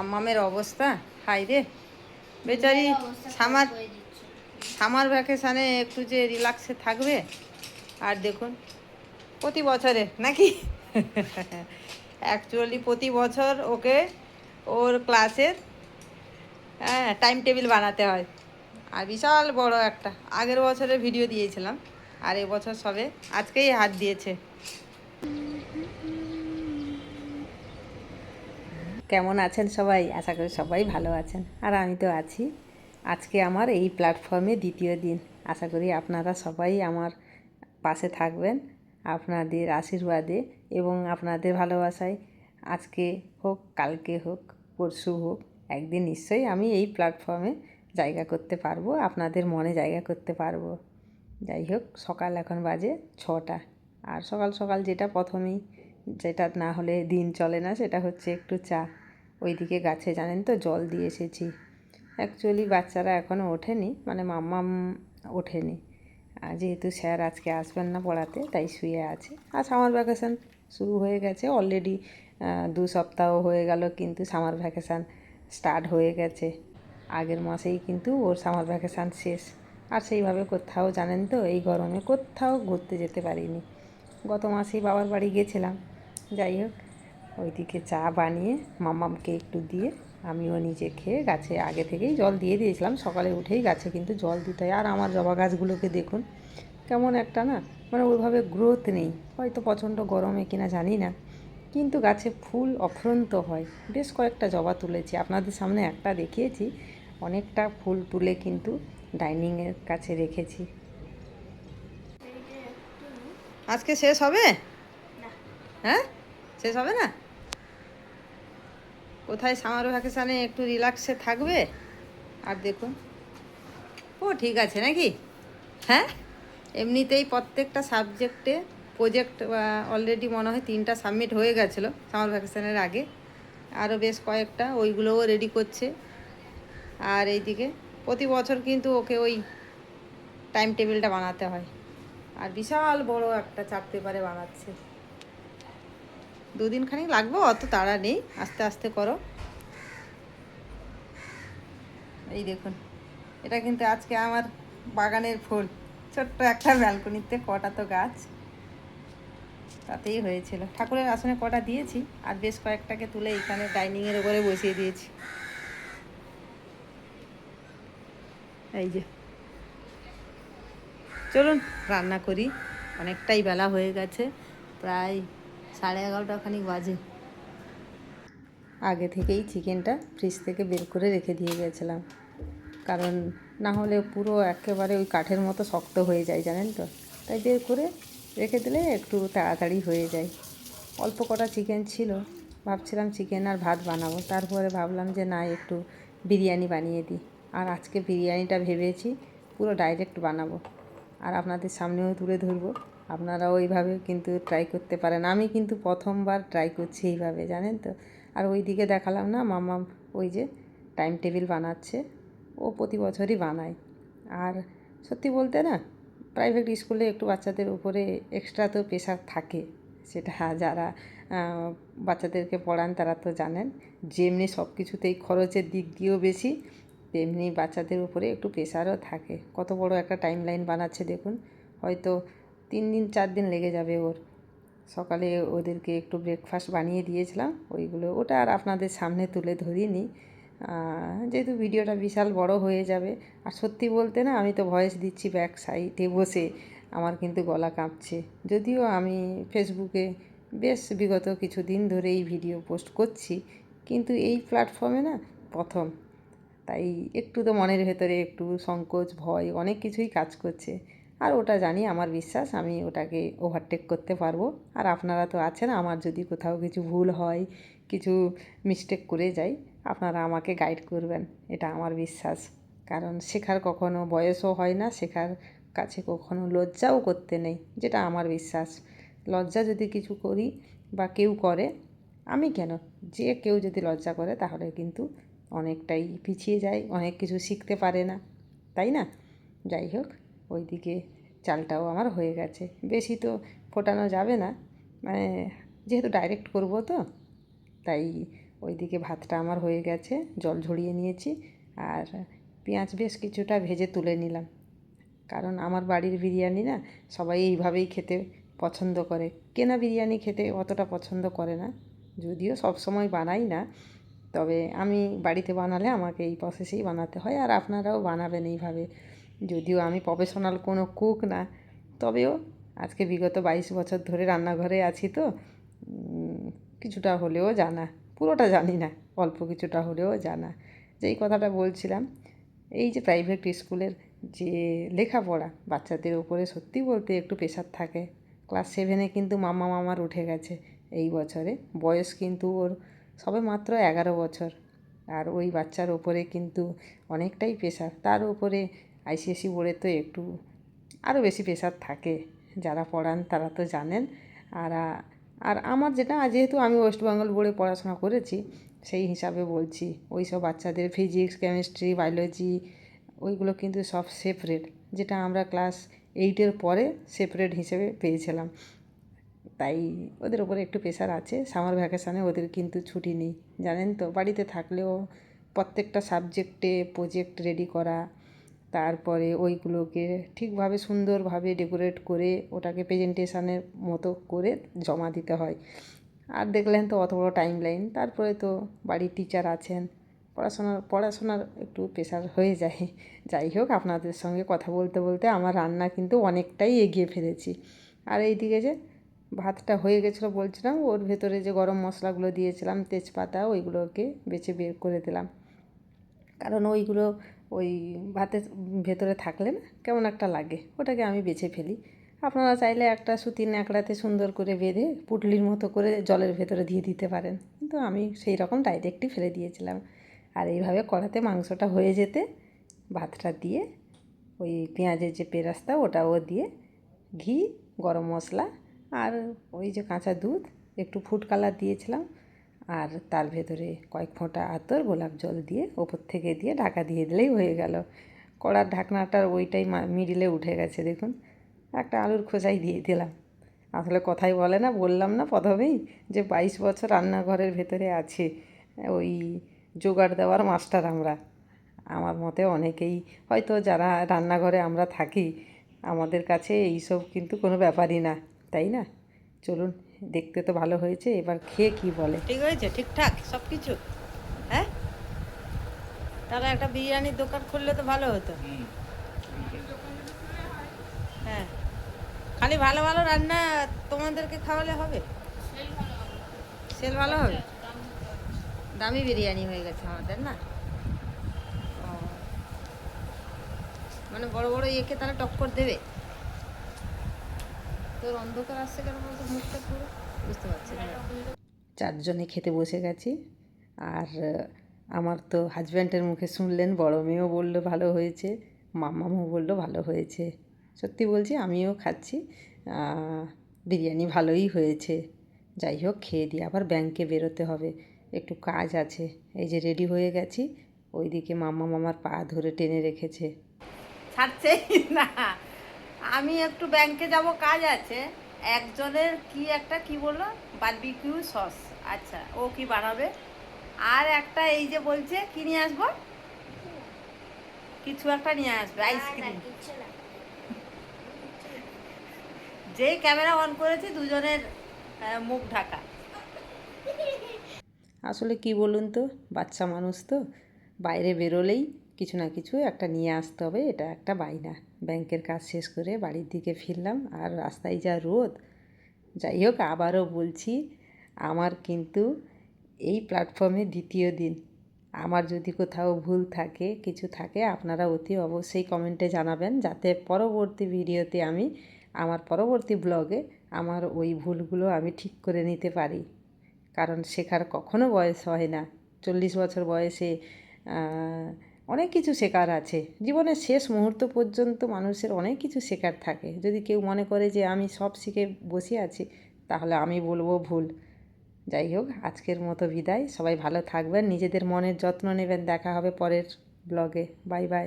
মাম্মামের অবস্থা হাই রে বেচারি। সামার সামার ভ্যাকেশানে একটু যে রিল্যাক্সে থাকবে, আর দেখুন প্রতি বছরে নাকি অ্যাকচুয়ালি প্রতি বছর ওকে ওর ক্লাসের টাইম টেবিল বানাতে হয়। আর বিশাল বড় একটা আগের বছরের ভিডিও দিয়েছিলাম, আর এবছর সবে আজকেই হাত দিয়েছে। কেমন আছেন সবাই? আশা করি সবাই ভালো আছেন, আর আমি তো আছি। আজকে আমার এই প্ল্যাটফর্মে দ্বিতীয় দিন। আশা করি আপনারা সবাই আমার পাশে থাকবেন আপনাদের আশীর্বাদে এবং আপনাদের ভালোবাসায়। আজকে হোক, কালকে হোক, পরশু হোক, একদিন নিশ্চয়ই আমি এই প্ল্যাটফর্মে জায়গা করতে পারবো, আপনাদের মনে জায়গা করতে পারবো। যাই হোক, সকাল এখন বাজে 6টা। আর সকাল সকাল যেটা প্রথমেই, যেটা না হলে দিন চলে না, সেটা হচ্ছে একটু চা। ওইদিকে গাছে জানেন তো জল দিয়ে এসেছি। অ্যাকচুয়ালি বাচ্চারা এখনও ওঠেনি, মানে মাম্মাম ওঠেনি। আর যেহেতু স্যার আজকে আসবেন না পড়াতে, তাই শুয়ে আছে। আর সামার ভ্যাকেশান শুরু হয়ে গেছে অলরেডি। 2 সপ্তাহ হয়ে গেল, কিন্তু সামার ভ্যাকেশান স্টার্ট হয়ে গেছে। আগের মাসেই কিন্তু ওর সামার ভ্যাকেশান শেষ। আর সেইভাবে কোথাও জানেন তো এই গরমে কোথাও ঘুরতে যেতে পারিনি। গত মাসেই বাবার বাড়ি গেছিলাম। যাই হোক, ওইদিকে চা বানিয়ে মাম্মামকে একটু দিয়ে আমিও নিজে খেয়ে গাছে আগে থেকেই জল দিয়ে দিয়েছিলাম। সকালে উঠেই গাছে কিন্তু জল দিতে হয়। আর আমার জবা গাছগুলোকে দেখুন কেমন একটা না, মানে ওইভাবে গ্রোথ নেই, হয়তো প্রচণ্ড গরমে কিনা জানি না, কিন্তু গাছে ফুল অফুরন্ত হয়। বেশ কয়েকটা জবা তুলেছি, আপনাদের সামনে একটা দেখিয়েছি। অনেকটা ফুল তুলে কিন্তু ডাইনিংয়ের কাছে রেখেছি। আজকে শেষ হবে? হ্যাঁ, শেষ হবে না? কোথায় সামার ভ্যাকেশানে একটু রিল্যাক্সে থাকবে। আর দেখুন, ও ঠিক আছে নাকি? হ্যাঁ, এমনিতেই প্রত্যেকটা সাবজেক্টে প্রজেক্ট অলরেডি মনে হয় 3টা সাবমিট হয়ে গেছিলো সামার ভ্যাকেশানের আগে। আরও বেশ কয়েকটা ওইগুলোও রেডি করছে। আর এইদিকে প্রতি বছর কিন্তু ওকে ওই টাইম টেবিলটা বানাতে হয়। আর বিশাল বড় একটা চার্ট পেপারে বানাচ্ছে। 2 দিন খানিক লাগবে, অত তাড়া নেই, আস্তে আস্তে করো। এই দেখুন, এটা কিন্তু আজকে আমার বাগানের ফুল। ছোট্ট একটা ব্যালকনিতে কটা তো গাছ, তাতেই হয়েছিল। ঠাকুরের আসনে কটা দিয়েছি, আর বেশ কয়েকটাকে তুলে এখানে ডাইনিংয়ের উপরে বসিয়ে দিয়েছি। এই যে, চলুন রান্না করি। অনেকটাই বেলা হয়ে গেছে, প্রায় 11:30 খানিক বাজে। আগে থেকেই চিকেনটা ফ্রিজ থেকে বের করে রেখে দিয়ে গেছিলাম, কারণ না হলে পুরো একেবারে ওই কাঠের মতো শক্ত হয়ে যায় জানেন তো। তাই বের করে রেখে দিলে একটু তাড়াতাড়ি হয়ে যায়। অল্প কটা চিকেন ছিল, ভাবছিলাম চিকেন আর ভাত বানাবো, তারপরে ভাবলাম যে না, একটু বিরিয়ানি বানিয়ে দিই। আর আজকে বিরিয়ানিটা ভেবেছি পুরো ডাইরেক্ট বানাবো, আর আপনাদের সামনেও তুলে ধরবো। আপনারাও ওইভাবে কিন্তু ট্রাই করতে পারেন। আমি কিন্তু প্রথমবার ট্রাই করছি এইভাবে, জানেন তো। আর ওই দিকে দেখালাম না, মাম্মাম ওই যে টাইম টেবিল বানাচ্ছে। ও প্রতি বছরই বানায়। আর সত্যি বলতে না, প্রাইভেট স্কুলে একটু বাচ্চাদের উপরে এক্সট্রা তো প্রেশার থাকে। সেটা যারা বাচ্চাদেরকে পড়ান তারা তো জানেন। যেমনি সব কিছুতেই খরচের দিক দিয়েও বেশি, তেমনি বাচ্চাদের উপরে একটু প্রেশারও থাকে। কত বড় একটা টাইম লাইন বানাচ্ছে দেখুন। হয়তো 3 দিন 4 দিন লেগে যাবে ওর। সকালে ওদেরকে একটু ব্রেকফাস্ট বানিয়ে দিয়েছিলাম, ওইগুলো ওটা আর আপনাদের সামনে তুলে ধরিনি, যেহেতু ভিডিওটা বিশাল বড় হয়ে যাবে। আর সত্যি বলতে না, আমি তো ভয়েস দিচ্ছি ব্যাক সাইডে বসে, আমার কিন্তু গলা কাঁপছে। যদিও আমি ফেসবুকে বেশ বিগত কিছু দিন ধরে এই ভিডিও পোস্ট করছি, কিন্তু এই প্ল্যাটফর্মে না প্রথম, তাই একটু তো মনের ভেতরে একটু সংকোচ, ভয়, অনেক কিছুই কাজ করছে। আর ওটা জানি, আমার বিশ্বাস আমি ওটাকে ওভারটেক করতে পারবো। আর আপনারা তো আছেন, আমার যদি কোথাও কিছু ভুল হয়, কিছু মিস্টেক করে যাই, আপনারা আমাকে গাইড করবেন, এটা আমার বিশ্বাস। কারণ শেখার কখনো বয়সও হয় না, শেখার কাছে কখনো লজ্জাও করতে নেই, যেটা আমার বিশ্বাস। লজ্জা যদি কিছু করি বা কেউ করে, আমি কেন, যে কেউ যদি লজ্জা করে তাহলে কিন্তু অনেকটাই পিছিয়ে যায়, অনেক কিছু শিখতে পারে না, তাই না? যাই হোক, ওইদিকে চালটাও আমার হয়ে গেছে। বেশি তো ফোটানো যাবে না, মানে যেহেতু ডাইরেক্ট করব তো, তাই ওইদিকে ভাতটা আমার হয়ে গেছে, জল ঝরিয়ে নিয়েছি, আর পেঁয়াজ বেশ কিছুটা ভেজে তুলে নিলাম। কারণ আমার বাড়ির বিরিয়ানি না সবাই এইভাবেই খেতে পছন্দ করে, কেনা বিরিয়ানি খেতে অতটা পছন্দ করে না, যদিও সব সময় বানাই না, তবে আমি বাড়িতে বানালে আমাকে এই প্রসেসেই বানাতে হয়, আর আপনারাও বানাবেন এইভাবে। যদিও আমি প্রফেশনাল কোনো কুক না, তবেও আজকে বিগত 22 বছর ধরে রান্নাঘরে আছি, তো কিছুটা হলেও জানা, পুরোটা জানি না, অল্প কিছুটা হলেও জানা। যেই কথাটা বলছিলাম, এই যে প্রাইভেট স্কুলের যে লেখাপড়া, বাচ্চাদের উপরে সত্যি বলতে একটু প্রেশার থাকে। ক্লাস 7-এ কিন্তু মামার উঠে গেছে এই বছরে, বয়স কিন্তু ওর সবে মাত্র 11 বছর, আর ওই বাচ্চার ওপরে কিন্তু অনেকটাই প্রেশার। তার উপরে আইসিএসসি বোর্ডে তো একটু আরও বেশি প্রেশার থাকে, যারা পড়ান তারা তো জানেন। আর আর আমার যেটা, যেহেতু আমি ওয়েস্ট বেঙ্গল বোর্ডে পড়াশোনা করেছি, সেই হিসাবে বলছি, ওই সব বাচ্চাদের ফিজিক্স, কেমিস্ট্রি, বায়োলজি ওইগুলো কিন্তু সব সেপারেট, যেটা আমরা ক্লাস 8-এর পরে সেপারেট হিসেবে পেয়েছিলাম। তাই ওদের ওপরে একটু প্রেশার আছে। সামার ভ্যাকেশানে ওদের কিন্তু ছুটি নেই, জানেন তো। বাড়িতে থাকলেও প্রত্যেকটা সাবজেক্টে প্রজেক্ট রেডি করা, তারপরে ওইগুলোকে ঠিকভাবে সুন্দরভাবে ডেকোরেট করে ওটাকে প্রেজেন্টেশনের মতো করে জমা দিতে হয়। আর দেখলেন তো অত বড় টাইম লাইন, তারপরে তো বাড়ির টিচার আছেন, পড়াশোনার একটু প্রেশার হয়ে যায়। যাই হোক, আপনাদের সঙ্গে কথা বলতে বলতে আমার রান্না কিন্তু অনেকটাই এগিয়ে ফেলেছি। আর এইদিকে যে ভাতটা হয়ে গেছিলো বলছিলাম, ওর ভেতরে যে গরম মশলাগুলো দিয়েছিলাম, তেজপাতা, ওইগুলোকে বেছে বের করে দিলাম, কারণ ওইগুলো ওই ভাতের ভেতরে থাকলে না কেমন একটা লাগে, ওটাকে আমি বেছে ফেলি। আপনারা চাইলে একটা সুতির ন্যাকড়াতে সুন্দর করে বেঁধে পুটলির মতো করে জলের ভেতরে দিয়ে দিতে পারেন, কিন্তু আমি সেই রকম ডাইরেক্টই ফেলে দিয়েছিলাম। আর এইভাবে কড়াতে মাংসটা হয়ে যেতে ভাতটা দিয়ে ওই পেঁয়াজের যে পেরাস্তা ওটাও দিয়ে ঘি, গরম মশলা আর ওই যে কাঁচা দুধ, একটু ফুড কালার দিয়েছিলাম, আর তার ভেতরে কয়েক ফোঁটা আতর গোলাপ জল দিয়ে ওপর থেকে দিয়ে ঢাকা দিয়ে দিলেই হয়ে গেল। কড়ার ঢাকনাটার ওইটাই মিডিলে উঠে গেছে, দেখুন। একটা আলুর খোসাই দিয়ে দিলাম। আসলে কথাই বলে না, বললাম না প্রথমেই যে 22 বছর রান্নাঘরের ভেতরে আছে, ওই জোগাড় দেওয়ার মাস্টার আমরা। আমার মতে অনেকেই হয়তো যারা রান্নাঘরে আমরা থাকি, আমাদের কাছে এইসব কিন্তু কোনো ব্যাপারই না, তাই না? চলুন, দেখতে তো ভালো হয়েছে, এবার খেয়ে কি বলে। ঠিক হয়েছে, ঠিকঠাক সব কিছু? হ্যাঁ, তাহলে একটা বিরিয়ানির দোকান খুললে তো ভালো হতো। হ্যাঁ, খালি ভালো ভালো রান্না তোমাদেরকে খাওয়ালে হবে, সেল ভালো হবে। দামি বিরিয়ানি হয়ে গেছে আমাদের, না? ও, মানে বড় বড় ইয়েকে তারা টক্কর দেবে। তোর অন্ধকার আসছে কেন বলতো, মুখটা পুরো বুঝতে পারছি না। 4 জনে খেতে বসে গেছি, আর আমার তো হাজব্যান্ডের মুখে শুনলেন, বড় মেয়েও বললো ভালো হয়েছে, মাম্মামও বললো ভালো হয়েছে। সত্যি বলছি, আমিও খাচ্ছি, বিরিয়ানি ভালোই হয়েছে। যাই হোক, খেয়ে দিয়ে আবার ব্যাংকে বেরোতে হবে, একটু কাজ আছে। এই যে রেডি হয়ে গেছি, ওইদিকে মাম্মাম আমার পা ধরে টেনে রেখেছে। ছাড়ছেই না। আমি একটু ব্যাংকে যাব, কাজ আছে। একজনের কি একটা কি বললো, বারবিকিউ সস। আচ্ছা, ও কি বানাবে? আর একটা এই যে বলছে কি নিয়ে আসবো, কিছু একটা নিয়ে আসবে, আইসক্রিম। যেই ক্যামেরা অন করেছি দুজনের মুখ ঢাকা। আসলে কি বলুন তো, বাচ্চা মানুষ তো, বাইরে বেরোলেই কিছু না কিছু একটা নিয়ে আসতে হবে, এটা একটা বায়না। ব্যাংকের কাজ শেষ করে বাড়ির দিকে ফিরলাম, আর রাস্তায় যা রোদ। যাই হোক, আবারও বলছি, আমার কিন্তু এই প্ল্যাটফর্মে দ্বিতীয় দিন। আমার যদি কোথাও ভুল থাকে, কিছু থাকে, আপনারা অতি অবশ্যই কমেন্টে জানাবেন, যাতে পরবর্তী ভিডিওতে আমি আমার পরবর্তী ব্লগে আমার ওই ভুলগুলো আমি ঠিক করে নিতে পারি। কারণ শেখার কখনো বয়স হয় না। 40 বছর বয়সে অনেক কিছু শেখার আছে। জীবনের শেষ মুহূর্ত পর্যন্ত মানুষের অনেক কিছু শেখার থাকে। যদি কেউ মনে করে যে আমি সব শিখে বসে আছি, তাহলে আমি বলবো ভুল। যাই হোক, আজকের মতো বিদায়। সবাই ভালো থাকবেন, নিজেদের মনের যত্ন নেবেন। দেখা হবে পরের ব্লগে। Bye bye.